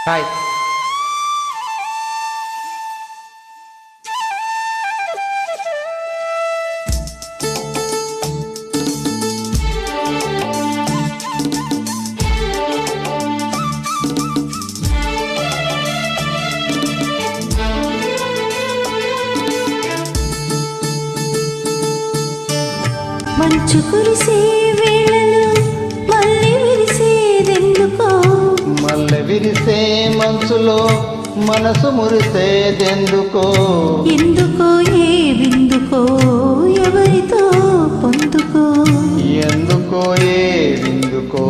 Hi. మంచు కురిసే వేళలో మల్లె విరిసేదెందుకో, మల్లె విరిసే మనసులో మనసు మురిసేదెందుకో, ఎందుకో ఏ విందుకో ఎవరితో పొందుకో, ఎందుకో ఏ విందుకో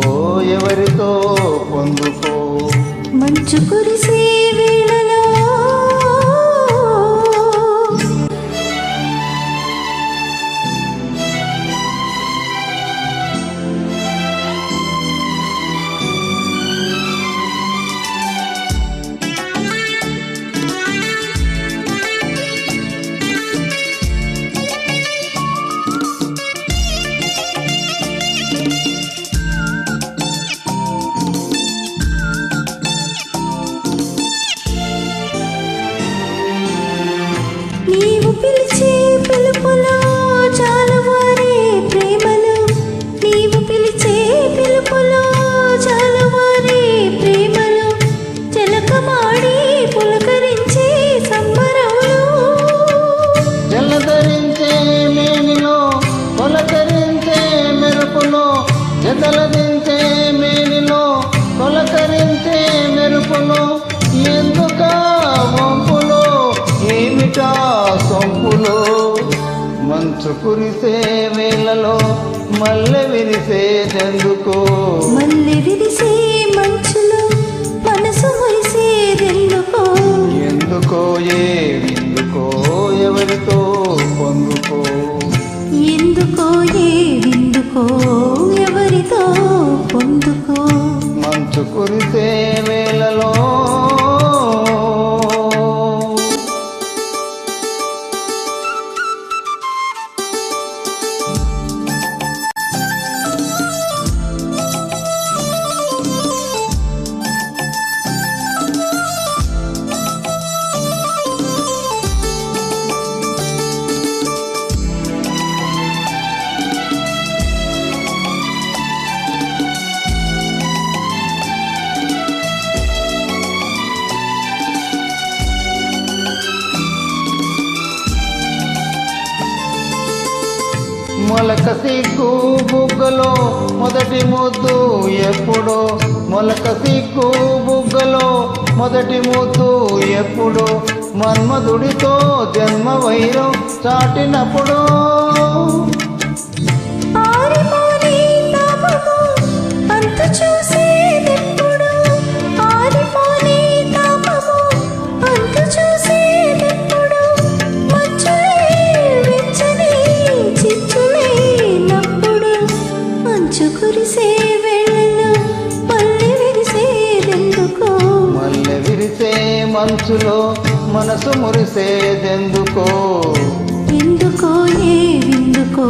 ఎవరితో పొందుకో. మంచు కురిసే వేళలో నీవు పిలిచే పిలుపులో చాలువారే ప్రేమలు, నీవు పిలిచే పిలుపులో చాలువారే ప్రేమలు, జలకమాడి పులకరించే సంబరంలో, జలధరించే మేనిలో పొలకరించే మెరుపులో, జతలదించే మేనిలో పొలకరించే మెరుపులో, ఎందుకా వంపులో ఏమిటా సొంపులో. మంచు కురిసే వేళలో మల్లె విరిసేదెందుకో, మల్లె విరిసే మంచులో మనసు మురిసేదెందుకో, ఎందుకో ఏ విందుకో ఎవరితో పొందుకో. ఎందుకో ఏ విందుకో ఎవరితో పొందుకో. మంచు కురిసే వేళలో మొలక సిగ్గు బుగ్గలో మొదటి ముద్దు ఎప్పుడో, మొలక సిగ్గు బుగ్గలో మొదటి ముద్దు ఎప్పుడో, మన్మధుడితో జన్మ వైరం చాటినప్పుడు, ఆరిపోని తాపము అంతు చూసేదెప్పుడు, ఆరిపోని తాపము అంతు చూసేదెప్పుడు, మంచులే వెచ్చని చిచ్చులేనప్పుడు, మంచు కురిసే వేళలో మల్లె విరిసేదెందుకో, మల్లె విరిసే మనసులో మనసు మురిసేదెందుకో, ఎందుకో ఏ విందుకో